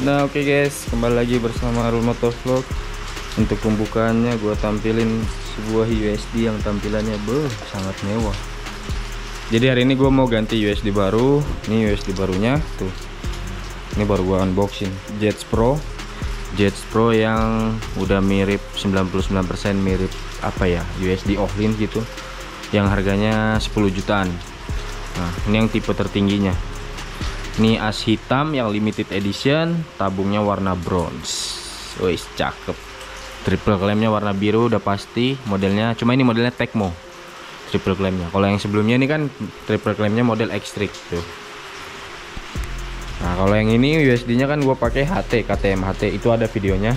Nah oke guys, kembali lagi bersama Arul Motovlog. Untuk pembukaannya gue tampilin sebuah USD yang tampilannya sangat mewah. Jadi hari ini gue mau ganti USD baru. Ini USD barunya tuh. Ini baru gue unboxing Jets Pro yang udah mirip 99% mirip apa ya, USD Ohlins gitu, yang harganya 10 jutaan. Nah ini yang tipe tertingginya. Ini as hitam yang limited edition, tabungnya warna bronze. Wih, cakep. Triple claimnya warna biru udah pasti modelnya. Cuma ini modelnya Tecmo triple claimnya. Kalau yang sebelumnya ini kan triple claimnya model X-Trick tuh. Nah kalau yang ini USD nya kan gue pakai HT KTM HT, itu ada videonya.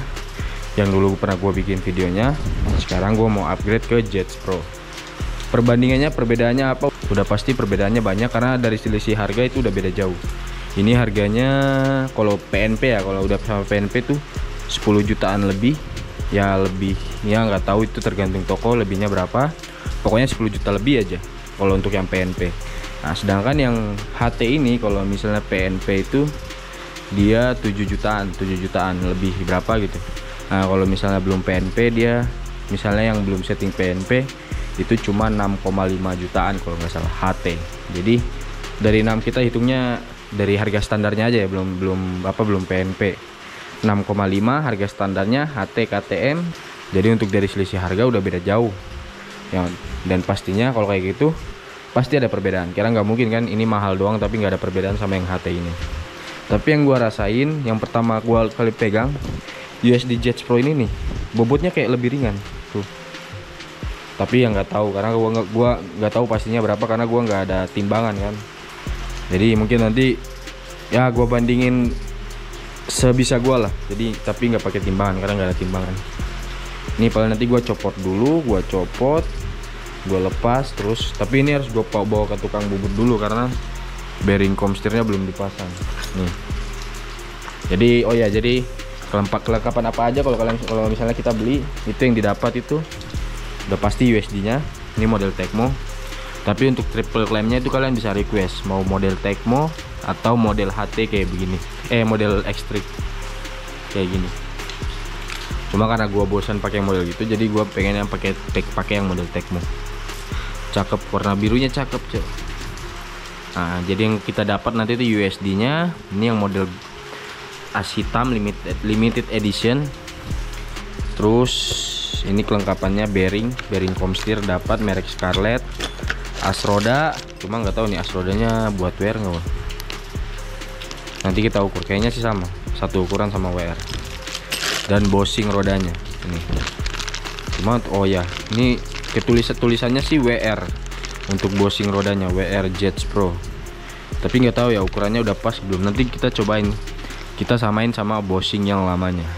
Yang dulu pernah gue bikin videonya. Sekarang gue mau upgrade ke Jets Pro. Perbandingannya, perbedaannya apa? Udah pasti perbedaannya banyak karena dari selisih harga itu udah beda jauh. Ini harganya kalau PNP ya, kalau udah sama PNP tuh 10 jutaan lebih. Ya lebih, ya nggak tahu itu tergantung toko lebihnya berapa. Pokoknya 10 juta lebih aja kalau untuk yang PNP. Nah sedangkan yang HT ini kalau misalnya PNP itu dia 7 jutaan lebih berapa gitu. Nah kalau misalnya belum PNP, dia misalnya yang belum setting PNP itu cuma 6,5 jutaan kalau nggak salah HT. Jadi dari 6 kita hitungnya dari harga standarnya aja ya, belum PNP. 6,5 harga standarnya HT KTM. Jadi untuk dari selisih harga udah beda jauh ya. Dan pastinya kalau kayak gitu pasti ada perbedaan. Kira nggak mungkin kan ini mahal doang tapi nggak ada perbedaan sama yang HT ini. Tapi yang gua rasain, yang pertama gua kali pegang USD Jets Pro ini nih, bobotnya kayak lebih ringan tuh. Tapi yang nggak tahu karena gua nggak tahu pastinya berapa karena gua nggak ada timbangan kan. Jadi mungkin nanti ya gua bandingin sebisa gua lah. Jadi tapi nggak pakai timbangan karena nggak ada timbangan. Ini paling nanti gua copot dulu, gua lepas terus. Tapi ini harus gua bawa ke tukang bubut dulu karena bearing komstirnya belum dipasang. Nih. Jadi oh ya, jadi kelengkapan apa aja kalau misalnya kita beli itu yang didapat itu udah pasti USD-nya. Ini model Tecmo. Tapi untuk triple claimnya itu kalian bisa request mau model Tecmo atau model HT kayak begini. Model X-Trick kayak gini. Cuma karena gua bosan pakai model gitu, jadi gua pengen yang pakai yang model Tecmo. Cakep, warna birunya cakep, cuy. Nah, jadi yang kita dapat nanti itu USD-nya. Ini yang model as hitam limited edition. Terus ini kelengkapannya bearing komstir dapat merek Scarlett. As roda, cuma nggak tahu nih as rodanya buat WR nggak. Nanti kita ukur, kayaknya sih sama, satu ukuran sama WR. Dan bushing rodanya ini. Cuma oh ya, ini tulisannya sih WR untuk bushing rodanya, WR Jets Pro. Tapi nggak tahu ya ukurannya udah pas belum. Nanti kita cobain, kita samain sama bushing yang lamanya.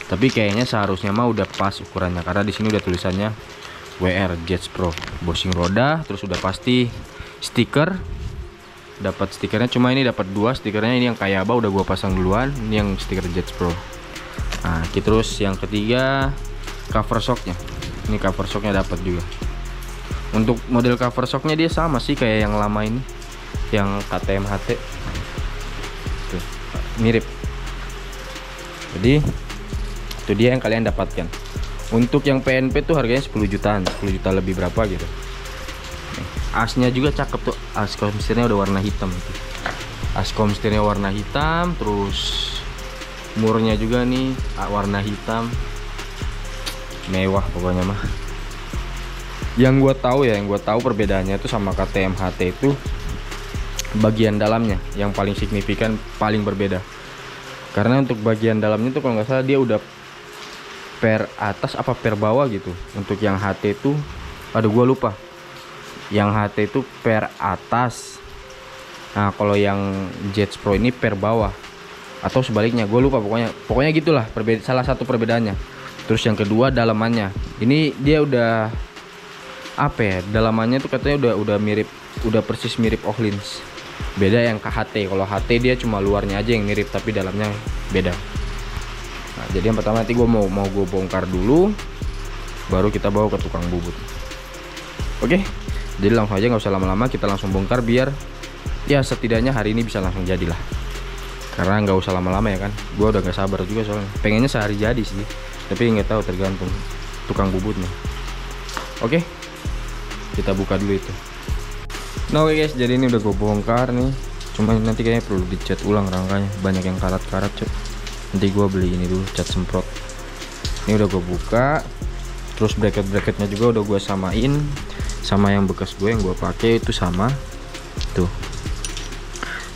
Tapi kayaknya seharusnya mah udah pas ukurannya karena di sini udah tulisannya WR Jets Pro. Bushing roda, terus udah pasti stiker. Dapat stikernya, cuma ini dapat 2 stikernya. Ini yang Kayaba udah gua pasang duluan. Ini yang stiker Jets Pro. Nah, terus yang ketiga cover shocknya. Ini cover shocknya dapat juga. Untuk model cover shocknya dia sama sih kayak yang lama ini, yang KTM HT. Tuh, mirip. Jadi itu dia yang kalian dapatkan. Untuk yang PNP tuh harganya 10 jutaan, 10 juta lebih berapa gitu. Asnya juga cakep tuh, as komstirnya udah warna hitam gitu. As komstirnya warna hitam, terus murnya juga nih warna hitam. Mewah pokoknya mah. Yang gue tahu perbedaannya itu sama KTM HT itu bagian dalamnya yang paling signifikan, paling berbeda. Karena untuk bagian dalamnya tuh kalau nggak salah dia udah per atas apa per bawah gitu. Untuk yang HT itu, aduh gue lupa. Yang HT itu per atas. Nah kalau yang Jets Pro ini per bawah atau sebaliknya, gue lupa. Pokoknya gitulah salah satu perbedaannya. Terus yang kedua dalamannya. Ini dia udah apa ya? Dalamannya tuh katanya udah mirip, udah persis mirip Ohlins. Beda yang ke HT. Kalau HT dia cuma luarnya aja yang mirip tapi dalamnya beda. Nah, jadi yang pertama nanti gue mau gue bongkar dulu, baru kita bawa ke tukang bubut. Oke, jadi langsung aja, nggak usah lama-lama, kita langsung bongkar biar ya setidaknya hari ini bisa langsung jadilah. karena nggak usah lama-lama ya kan. Gua udah nggak sabar juga soalnya, pengennya sehari jadi sih, tapi nggak tahu, tergantung tukang bubutnya. Oke, kita buka dulu itu. Nah oke guys, jadi ini udah gue bongkar nih, cuma nanti kayaknya perlu dicat ulang rangkanya, banyak yang karat-karat cuy. Nanti gue beli ini dulu, cat semprot. Ini udah gue buka, terus bracket-bracketnya juga udah gue samain sama yang bekas gue yang gue pakai itu sama tuh.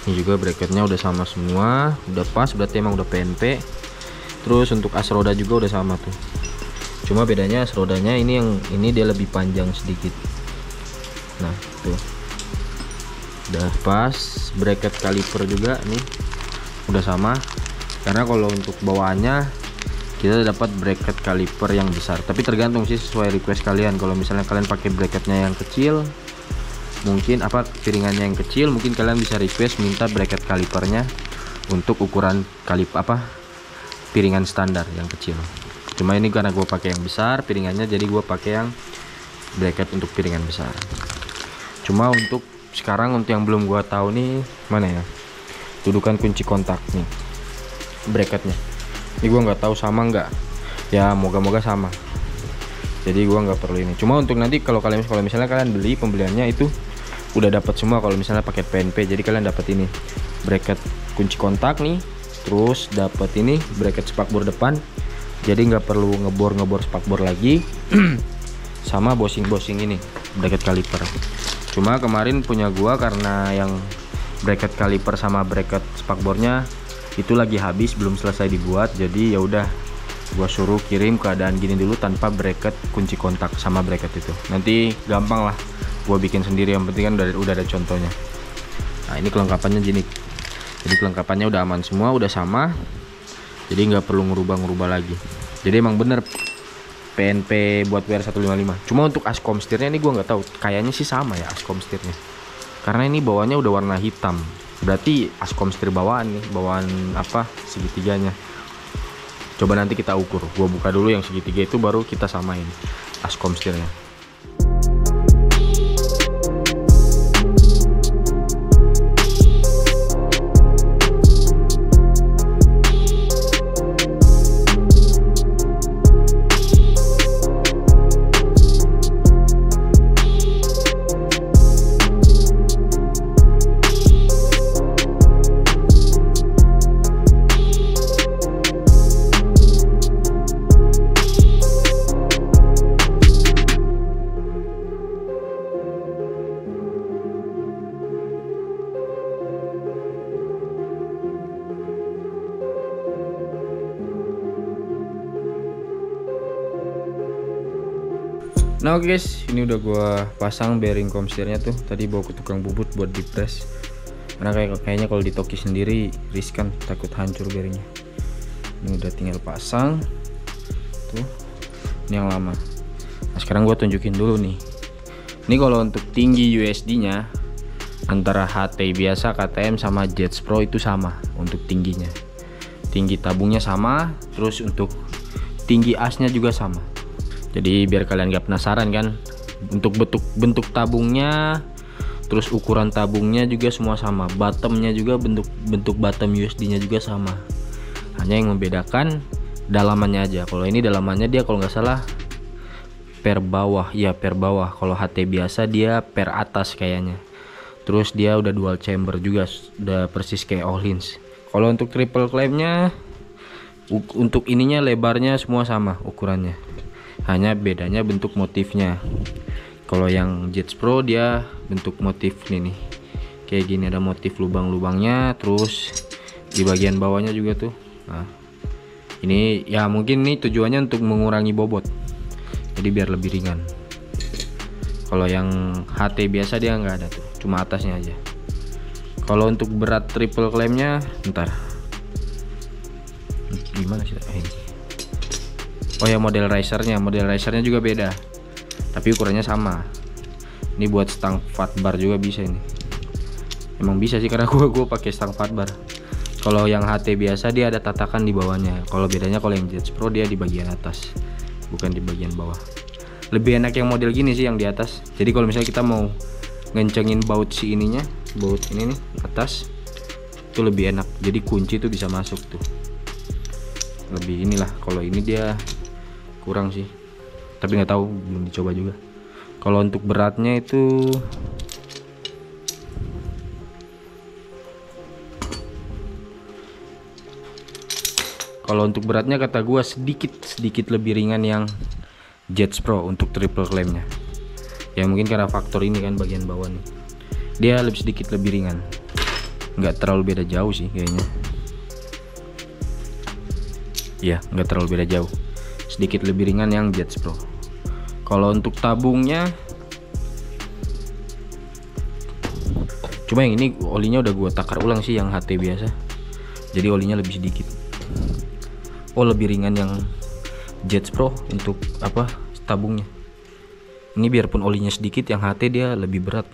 Ini juga bracketnya udah sama semua, udah pas, berarti emang udah PNP. Terus untuk as roda juga udah sama tuh, cuma bedanya as rodanya ini dia lebih panjang sedikit. Nah tuh udah pas. Bracket kaliper juga nih udah sama, karena kalau untuk bawaannya kita dapat bracket kaliper yang besar, tapi tergantung sih sesuai request kalian. Kalau misalnya kalian pakai bracketnya yang kecil, mungkin piringannya yang kecil, mungkin kalian bisa request minta bracket kalipernya untuk ukuran piringan standar yang kecil. Cuma ini karena gue pakai yang besar piringannya, jadi gue pakai yang bracket untuk piringan besar. Cuma untuk sekarang, untuk yang belum gue tahu nih mana ya dudukan kunci kontak nih bracketnya. Ini gue nggak tahu sama nggak ya, moga-moga sama, jadi gue nggak perlu ini. Cuma untuk nanti kalau misalnya kalian beli, pembeliannya itu udah dapat semua. Kalau misalnya paket PNP, jadi kalian dapat ini bracket kunci kontak nih, terus dapat ini bracket spakbor depan, jadi nggak perlu ngebor spakbor lagi sama bosing ini bracket kaliper. Cuma kemarin punya gua karena yang bracket kaliper sama bracket spakbornya itu lagi habis, belum selesai dibuat, jadi ya udah gua suruh kirim keadaan gini dulu tanpa bracket kunci kontak sama bracket itu. Nanti gampang lah gua bikin sendiri, yang penting kan udah ada contohnya. Nah ini kelengkapannya gini, jadi kelengkapannya udah aman semua, udah sama, jadi nggak perlu ngerubah lagi. Jadi emang bener PNP buat WR155. Cuma untuk askom setirnya ini gua nggak tahu, kayaknya sih sama ya askom setirnya, karena ini bawaannya udah warna hitam, berarti askom setir bawaan nih, bawaan segitiganya. Coba nanti kita ukur, gua buka dulu yang segitiga itu, baru kita samain askom setirnya. Nah oke guys, ini udah gua pasang bearing komstirnya tuh, tadi bawa ke tukang bubut buat dipres, karena kayaknya kalau ditoki sendiri riskan, takut hancur bearingnya. Ini udah tinggal pasang tuh, ini yang lama. Nah sekarang gua tunjukin dulu nih, ini kalau untuk tinggi USD nya antara HT biasa, KTM sama Jets Pro itu sama untuk tingginya, tinggi tabungnya sama, terus untuk tinggi asnya juga sama. Jadi biar kalian gak penasaran kan, untuk bentuk tabungnya, terus ukuran tabungnya juga semua sama, bottomnya juga bentuk bottom USD nya juga sama, hanya yang membedakan dalamannya aja. Kalau ini dalamannya dia kalau nggak salah per bawah, ya per bawah. Kalau HT biasa dia per atas kayaknya. Terus dia udah dual chamber juga, udah persis kayak all hinge. Kalau untuk triple clampnya, untuk ininya lebarnya semua sama ukurannya, hanya bedanya bentuk motifnya. Kalau yang Jets Pro dia bentuk motif nih kayak gini, ada motif lubang-lubangnya, terus di bagian bawahnya juga tuh. Nah ini ya mungkin ini tujuannya untuk mengurangi bobot, jadi biar lebih ringan. Kalau yang HT biasa dia nggak ada tuh, cuma atasnya aja. Kalau untuk berat triple clampnya, ntar gimana sih ini? Oh ya, model risernya juga beda, tapi ukurannya sama. Ini buat stang fat bar juga bisa ini. Emang bisa sih karena gue pakai stang fat bar. Kalau yang HT biasa dia ada tatakan di bawahnya. Kalau bedanya kalau yang Jets Pro dia di bagian atas, bukan di bagian bawah. Lebih enak yang model gini sih yang di atas. Jadi kalau misalnya kita mau ngencengin baut si ininya, baut ini nih atas, itu lebih enak, jadi kunci tuh bisa masuk tuh, lebih inilah. Kalau ini dia kurang sih, tapi nggak tahu, belum dicoba juga. Kalau untuk beratnya itu kata gua sedikit lebih ringan yang Jets Pro untuk triple clampnya. Ya mungkin karena faktor ini kan, bagian bawah nih dia sedikit lebih ringan, nggak terlalu beda jauh sih kayaknya. Ya nggak terlalu beda jauh, sedikit lebih ringan yang Jets Pro. Kalau untuk tabungnya, cuma yang ini olinya udah gua takar ulang sih, yang HT biasa, jadi olinya lebih sedikit. Oh lebih ringan yang Jets Pro untuk apa tabungnya. Ini biarpun olinya sedikit, yang HT dia lebih berat.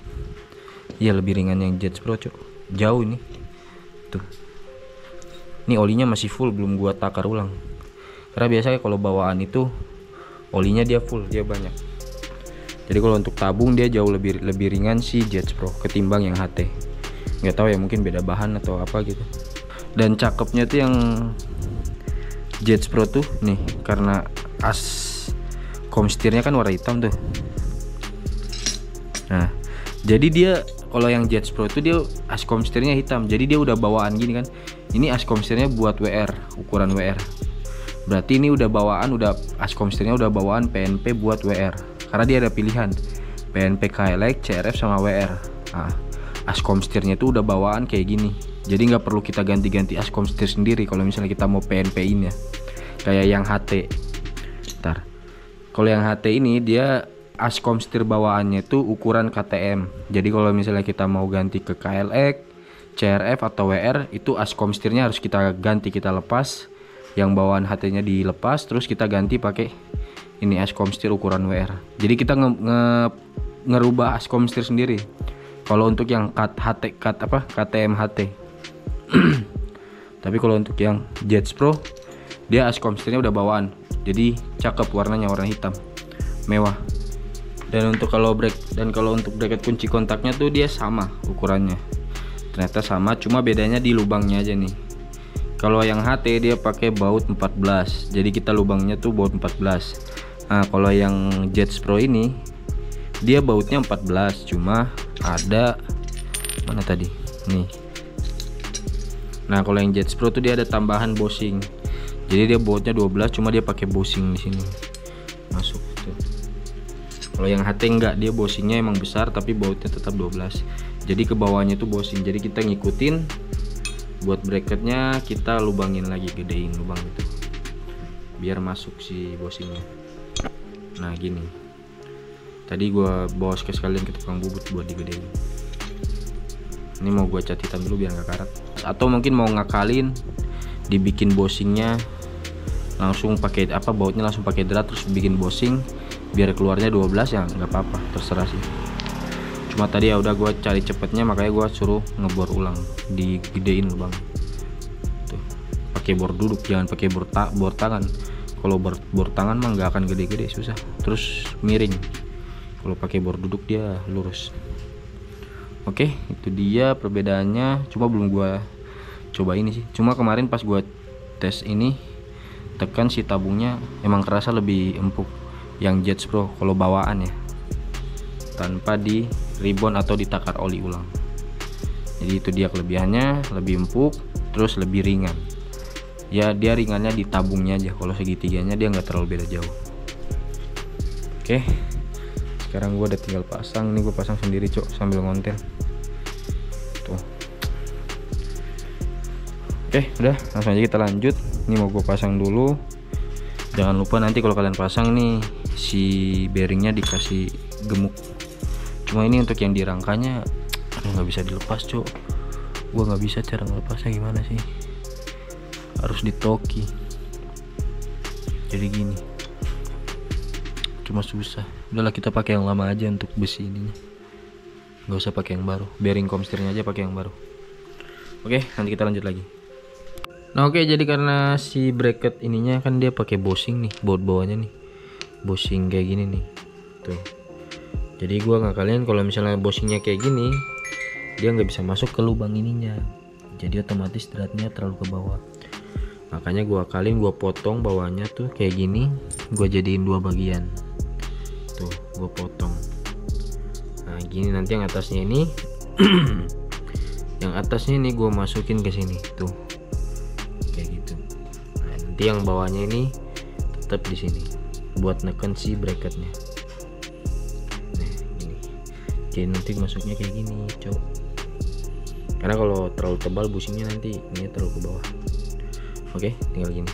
Iya lebih ringan yang Jets Pro cok, jauh ini tuh. Ini olinya masih full, belum gua takar ulang. Karena biasanya kalau bawaan itu olinya dia full, dia banyak. Jadi kalau untuk tabung dia jauh lebih ringan si Jets Pro ketimbang yang HT. Nggak tahu ya, mungkin beda bahan atau apa gitu. Dan cakepnya tuh yang Jets Pro tuh nih, karena as komstirnya kan warna hitam tuh. Nah jadi dia kalau yang Jets Pro itu dia as komstirnya hitam, jadi dia udah bawaan gini kan. Ini as komstirnya buat WR, ukuran WR. Berarti ini udah bawaan, udah as komstirnya udah bawaan PNP buat WR. Karena dia ada pilihan PNP KLX, CRF sama WR. Nah, as komstirnya itu udah bawaan kayak gini. Jadi nggak perlu kita ganti-ganti as komstir sendiri kalau misalnya kita mau PNP-in ya. Kayak yang HT. Ntar. Kalau yang HT ini dia as komstir bawaannya itu ukuran KTM. Jadi kalau misalnya kita mau ganti ke KLX, CRF atau WR, itu as komstirnya harus kita ganti, kita lepas. Yang bawaan HT-nya dilepas, terus kita ganti pakai ini as komstir ukuran WR. Jadi kita ngerubah as komstir sendiri. Kalau untuk yang KTM HT. Tapi kalau untuk yang Jets Pro dia as komstirnya udah bawaan. Jadi cakep, warnanya warna hitam, mewah. Dan untuk kalau untuk bracket kunci kontaknya tuh dia sama ukurannya. Ternyata sama, cuma bedanya di lubangnya aja nih. Kalau yang HT dia pakai baut 14. Jadi kita lubangnya tuh baut 14. Nah, kalau yang Jets Pro ini dia bautnya 14, cuma ada mana tadi? Nih. Nah, kalau yang Jets Pro tuh dia ada tambahan bushing. Jadi dia bautnya 12, cuma dia pakai bushing di sini. Masuk tuh. Kalau yang HT enggak, dia bushingnya emang besar tapi bautnya tetap 12. Jadi ke bawahnya tuh bushing. Jadi kita ngikutin buat bracketnya, kita lubangin lagi, gedein lubang itu biar masuk si bushingnya. Nah gini, tadi gua bawa sekalian ke tukang bubut buat digedein. Ini mau gua cat hitam dulu biar nggak karat, atau mungkin mau ngakalin dibikin bushingnya langsung pakai bautnya langsung pakai drat, terus bikin bushing biar keluarnya 12 ya nggak apa-apa, terserah sih. Cuma tadi ya udah gua cari cepetnya, makanya gua suruh ngebor ulang, digedein lubang tuh pakai bor duduk, jangan pakai bor tangan. Kalau bor tangan mah nggak akan gede-gede, susah, terus miring. Kalau pakai bor duduk dia lurus. Oke, itu dia perbedaannya. Cuma belum gua coba ini sih, cuma kemarin pas gua tes ini tekan si tabungnya emang kerasa lebih empuk yang Jets Pro kalau bawaan ya, tanpa di ribon atau ditakar oli ulang. Jadi itu dia kelebihannya, lebih empuk terus lebih ringan. Ya dia ringannya di tabungnya aja, kalau segitiganya dia nggak terlalu beda jauh. Oke, sekarang gua udah tinggal pasang. Ini gua pasang sendiri cok sambil ngonten tuh. Oke, udah langsung aja kita lanjut. Ini mau gua pasang dulu. Jangan lupa nanti kalau kalian pasang nih si bearingnya dikasih gemuk. Cuma ini untuk yang dirangkanya nggak bisa dilepas cok. Gua nggak bisa cara ngelepasnya gimana sih, harus ditoki. Jadi gini, cuma susah. Udahlah kita pakai yang lama aja untuk besi ininya, nggak usah pakai yang baru. Bearing komstirnya aja pakai yang baru. Oke, nanti kita lanjut lagi. Nah oke, jadi karena si bracket ininya kan dia pakai bushing nih, baut bawahnya nih bushing kayak gini nih tuh. Jadi gua ngakalin kalau misalnya bushingnya kayak gini, dia nggak bisa masuk ke lubang ininya. jadi otomatis dratnya terlalu ke bawah. Makanya gua akalin, gua potong bawahnya tuh kayak gini, gua jadiin 2 bagian tuh, gua potong. Nah gini, nanti yang atasnya ini yang atasnya ini gua masukin ke sini tuh kayak gitu. Nah nanti yang bawahnya ini tetap di sini buat neken si bracketnya. Nah gini, jadi nanti masuknya kayak gini cok, karena kalau terlalu tebal businya nanti ini terlalu ke bawah. Oke, tinggal gini.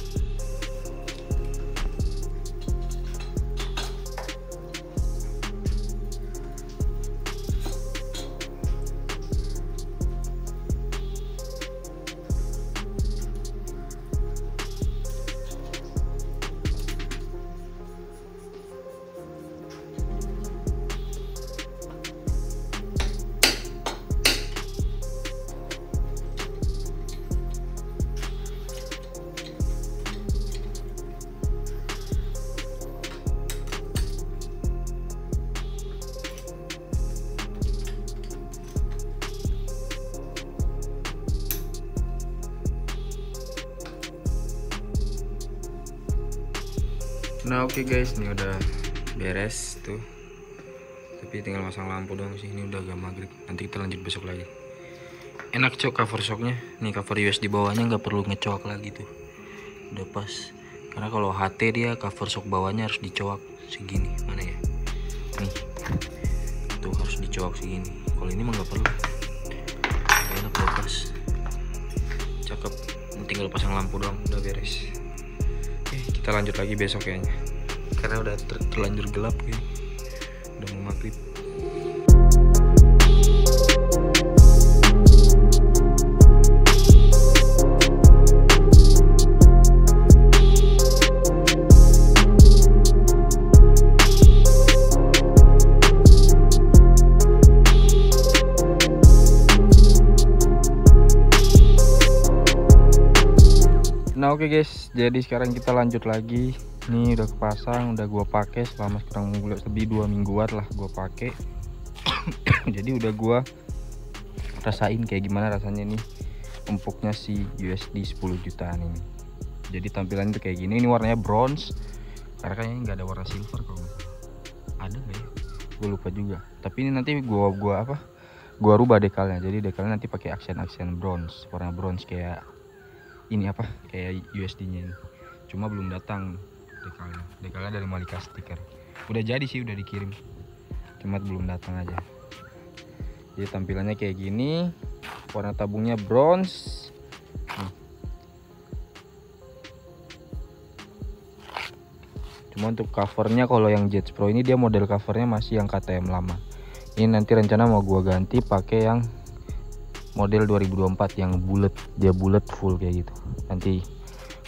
Nah oke guys, ini udah beres tuh, tapi tinggal masang lampu doang sih. Ini udah agak maghrib, nanti kita lanjut besok lagi. Enak cok cover shocknya, nih cover US di bawahnya nggak perlu ngecowak lagi tuh, udah pas. Karena kalau HT dia cover shock bawahnya harus dicowak segini, mana ya, nih tuh harus dicowak segini. Kalau ini mah nggak perlu, enak, udah pas, cakep. Tinggal pasang lampu doang, udah beres. Kita lanjut lagi besok kayaknya, karena udah terlanjur gelap kayaknya, udah mau maghrib. Nah oke guys, jadi sekarang kita lanjut lagi. Ini udah kepasang, udah gua pakai selama kurang lebih 2 mingguan lah gua pakai. Jadi udah gua rasain kayak gimana rasanya nih empuknya si USD 10 jutaan ini. Jadi tampilannya tuh kayak gini. Ini warnanya bronze, karena kayaknya nggak ada warna silver kalau nggak salah. Ada nggak ya? Gue lupa juga. Tapi ini nanti gua rubah dekalnya. Jadi dekalnya nanti pakai aksen bronze, warna bronze kayak ini apa, kayak USD nya ini. Cuma belum datang dekalnya dari Malika Stiker. Udah jadi sih, udah dikirim, cuma belum datang aja. Jadi tampilannya kayak gini, warna tabungnya bronze. Cuma untuk covernya, kalau yang Jets Pro ini dia model covernya masih yang KTM lama. Ini nanti rencana mau gua ganti pakai yang model 2024 yang bulat, dia bulat full kayak gitu. Nanti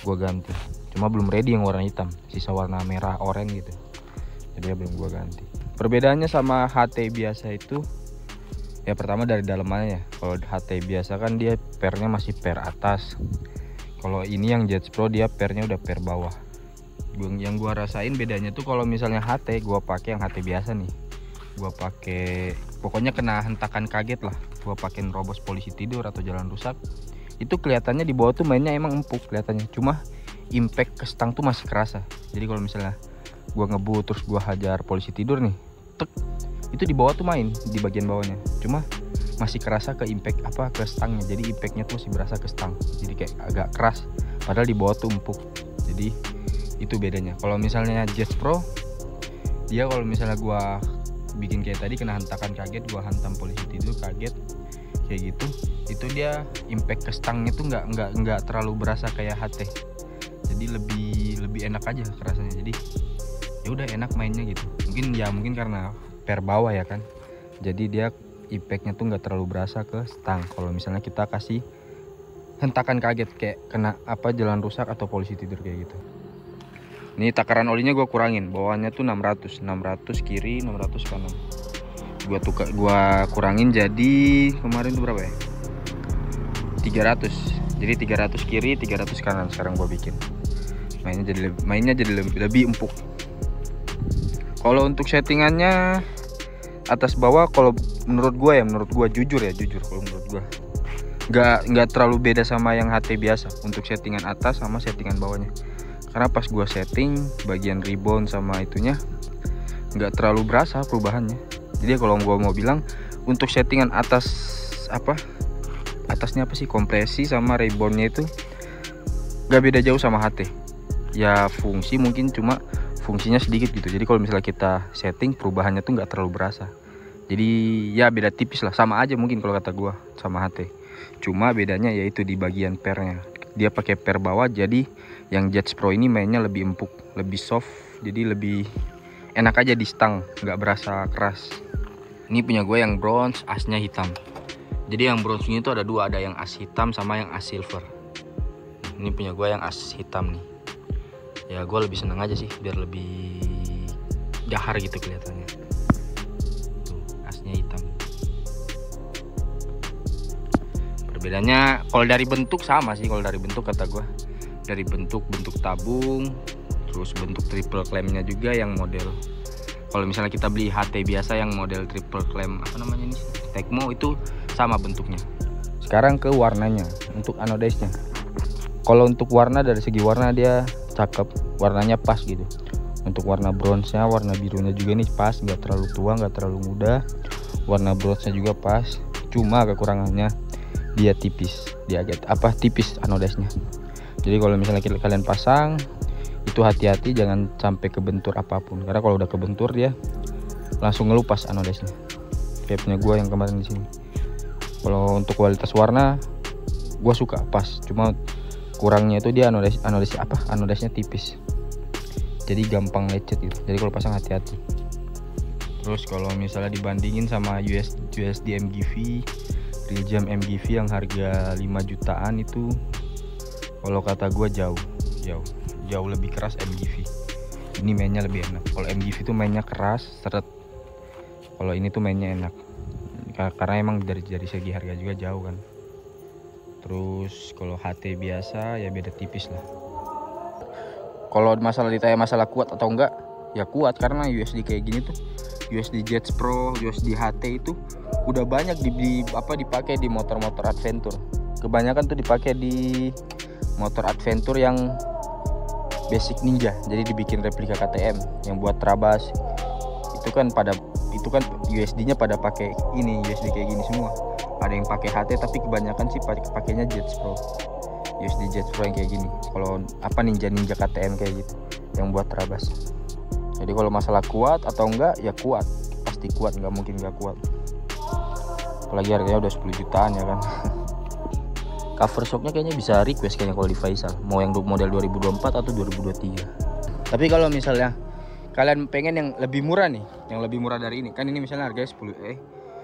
gua ganti, cuma belum ready yang warna hitam, sisa warna merah oranye gitu, jadi belum gua ganti. Perbedaannya sama HT biasa itu ya, pertama dari dalamannya. Kalau HT biasa kan dia pernya masih per atas, kalau ini yang Jets Pro dia pernya udah per bawah. Yang gua rasain bedanya tuh, kalau misalnya HT gua pakai yang HT biasa nih, gua pakai pokoknya kena hentakan kaget lah, gua pakai robos polisi tidur atau jalan rusak, itu kelihatannya di bawah tuh mainnya emang empuk kelihatannya, cuma impact ke stang tuh masih kerasa. Jadi kalau misalnya gua ngebut terus gua hajar polisi tidur nih, tek, itu di bawah tuh main di bagian bawahnya, cuma masih kerasa ke impact apa, ke stangnya. Jadi impactnya tuh masih berasa ke stang, jadi kayak agak keras, padahal di bawah tuh empuk. Jadi itu bedanya. Kalau misalnya Jets Pro, dia kalau misalnya gua bikin kayak tadi kena hentakan kaget, gua hantam polisi tidur kaget kayak gitu, itu dia impact ke stangnya tuh nggak terlalu berasa kayak HT. Jadi lebih enak aja rasanya. Jadi ya udah enak mainnya gitu. Mungkin karena per bawah ya kan, jadi dia impactnya tuh nggak terlalu berasa ke stang. Kalau misalnya kita kasih hentakan kaget kayak kena apa, jalan rusak atau polisi tidur kayak gitu. Ini takaran olinya gue kurangin, bawahnya tuh 600 kiri, 600 kanan. Gua kurangin jadi kemarin tuh berapa ya? 300. Jadi 300 kiri, 300 kanan sekarang gua bikin. Mainnya jadi lebih empuk. Kalau untuk settingannya atas bawah, kalau menurut gua jujur kalau menurut gua nggak terlalu beda sama yang HT biasa untuk settingan atas sama settingan bawahnya. Karena pas gua setting bagian rebound sama itunya nggak terlalu berasa perubahannya. Jadi kalau gua mau bilang untuk settingan atas atasnya apa sih, kompresi sama reboundnya itu nggak beda jauh sama HT. Ya fungsi mungkin cuma fungsinya sedikit gitu. Jadi kalau misalnya kita setting perubahannya tuh nggak terlalu berasa. Jadi ya beda tipis lah, sama aja mungkin kalau kata gua sama HT. Cuma bedanya yaitu di bagian pernya. Dia pakai per bawah, jadi yang Jets Pro ini mainnya lebih empuk, lebih soft, jadi lebih enak aja di stang, nggak berasa keras. Ini punya gue yang bronze, asnya hitam. Jadi yang bronze ini tuh ada dua, ada yang as hitam sama yang as silver. Ini punya gue yang as hitam nih. Ya gue lebih seneng aja sih, biar lebih gahar gitu kelihatannya. Tuh, asnya hitam. Perbedaannya kalau dari bentuk sama sih, kalau dari bentuk kata gue. Dari bentuk tabung, terus bentuk triple clamp-nya juga yang model. Kalau misalnya kita beli HT biasa yang model triple clamp apa namanya nih, Tecmo, itu sama bentuknya. Sekarang ke warnanya, untuk anodize-nya. Kalau untuk warna, dari segi warna dia cakep, warnanya pas gitu. Untuk warna bronze-nya, warna birunya juga nih pas, nggak terlalu tua, nggak terlalu muda. Warna bronze-nya juga pas. Cuma kekurangannya dia tipis, dia agak tipis anodize-nya. Jadi kalau misalnya kalian pasang itu hati-hati jangan sampai kebentur apapun, karena kalau udah kebentur dia langsung ngelupas anodize-nya. Kayak punya gua yang kemarin di sini. Kalau untuk kualitas warna gua suka pas, cuma kurangnya itu dia anodize-nya tipis. Jadi gampang lecet gitu. Jadi kalau pasang hati-hati. Terus kalau misalnya dibandingin sama USD MGV, real jam MGV yang harga 5 jutaan itu, kalau kata gue jauh lebih keras MGV. Ini mainnya lebih enak. Kalau MGV tuh mainnya keras, seret. Kalau ini tuh mainnya enak. Karena emang dari segi harga juga jauh kan. Terus kalau HT biasa ya beda tipis lah. Kalau ditanya masalah kuat atau enggak, ya kuat, karena USD kayak gini tuh, USD Jets Pro, USD HT itu udah banyak dipakai di motor-motor adventure. Kebanyakan tuh dipakai di motor adventure yang basic ninja, jadi dibikin replika KTM yang buat Trabas. Itu kan USD-nya pada pakai ini, USD kayak gini semua. Ada yang pakai HT, tapi kebanyakan sih pakainya Jets Pro, USD Jets Pro yang kayak gini. Kalau ninja KTM kayak gitu yang buat Trabas. Jadi kalau masalah kuat atau enggak, ya kuat, pasti kuat, nggak mungkin nggak kuat. Apalagi harganya udah 10 jutaan ya kan. Cover shocknya kayaknya bisa request kayaknya kalau di Faisal, mau yang model 2024 atau 2023. Tapi kalau misalnya kalian pengen yang lebih murah nih, yang lebih murah dari ini, kan ini misalnya harganya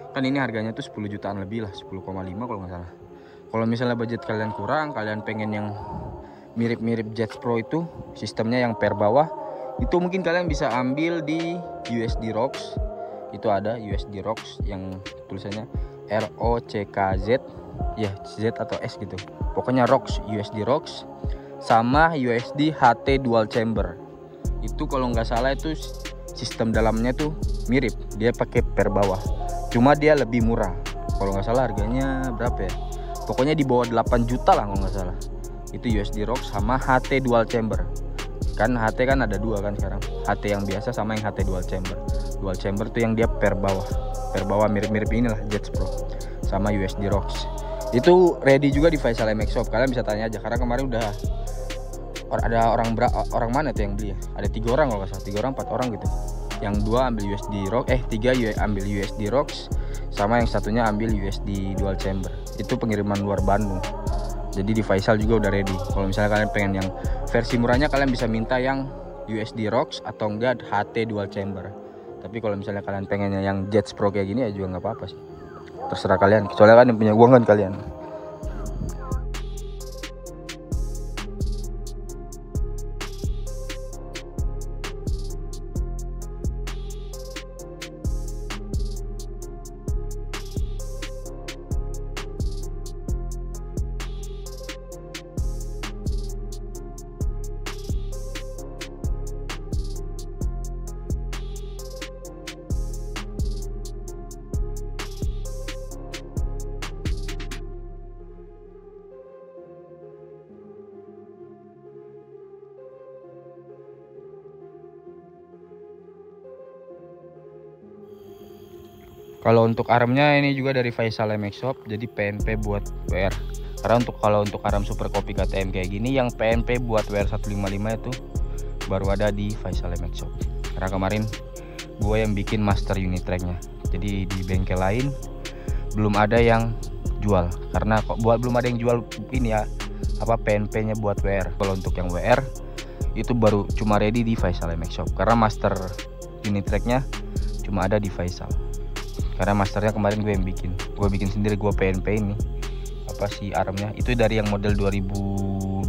kan ini harganya tuh 10 jutaan lebih lah, 10,5 kalau nggak salah. Kalau misalnya budget kalian kurang, kalian pengen yang mirip-mirip Jets Pro itu, sistemnya yang per bawah, itu mungkin kalian bisa ambil di USD Rocks. Itu ada USD Rocks yang tulisannya ROCKZ, ya Z atau S gitu, pokoknya Rocks, USD Rocks sama USD HT dual chamber. Itu kalau nggak salah itu sistem dalamnya tuh mirip, dia pakai per bawah, cuma dia lebih murah. Kalau nggak salah harganya berapa ya, pokoknya di bawah 8 juta lah kalau nggak salah. Itu USD Rocks sama HT dual chamber. Kan HT kan ada dua kan sekarang, HT yang biasa sama yang HT dual chamber. Dual chamber tuh yang dia per bawah mirip-mirip inilah Jets Pro sama USD Rocks. Itu ready juga di Faisal MX Shop, kalian bisa tanya aja, karena kemarin udah ada orang mana tuh yang beli ya, ada 3 orang kalau nggak salah, 3 orang 4 orang gitu. Yang 2 ambil USD Rocks, 3 ambil USD Rocks, sama yang satunya ambil USD dual chamber. Itu pengiriman luar Bandung. Jadi di Faisal juga udah ready. Kalau misalnya kalian pengen yang versi murahnya, kalian bisa minta yang USD Rocks atau enggak HT dual chamber. Tapi kalau misalnya kalian pengennya yang Jets Pro kayak gini ya juga nggak apa-apa sih, terserah kalian. Soalnya kan yang punya uang kan kalian. Kalau untuk armnya ini juga dari Faisal MX Shop, jadi PNP buat WR. Karena kalau untuk arm super kopi KTM kayak gini yang PNP buat WR 155 itu baru ada di Faisal MX Shop. Karena kemarin gue yang bikin master unit tracknya, jadi di bengkel lain belum ada yang jual. Karena belum ada yang jual ini ya, apa PNP-nya buat WR. Kalau untuk yang WR itu baru cuma ready di Faisal MX Shop. Karena master unit tracknya cuma ada di Faisal. Karena masternya kemarin gue yang bikin, gue bikin sendiri, gue PNP ini apa sih armnya itu dari yang model 2023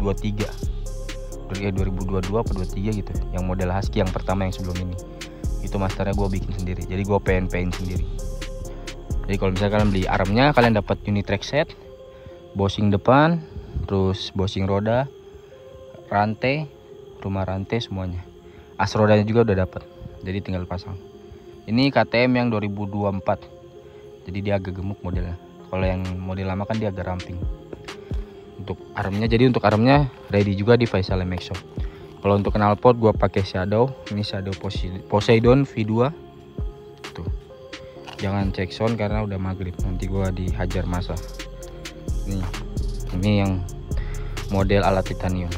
2022 atau 23 gitu, yang model husky yang pertama yang sebelum ini, itu masternya gue bikin sendiri, jadi gue PNP-in sendiri. Jadi kalau misalnya kalian beli armnya, kalian dapat unit track set, bosing depan, terus bosing roda, rantai, rumah rantai semuanya, as rodanya juga udah dapat, jadi tinggal pasang. Ini KTM yang 2024, jadi dia agak gemuk modelnya. Kalau yang model lama kan dia agak ramping. Untuk armnya, jadi untuk armnya ready juga di Faisal MX Shop. Kalau untuk knalpot gua pakai Shadow, ini Shadow Poseidon V2. Tuh. Jangan cek sound karena udah maghrib, nanti gua dihajar masa. Ini yang model ala titanium.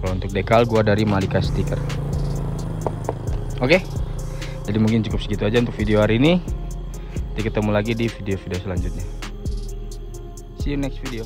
Kalau untuk dekal gua dari Malika Sticker. Oke. Jadi mungkin cukup segitu aja untuk video hari ini. Nanti ketemu lagi di video-video selanjutnya. See you next video.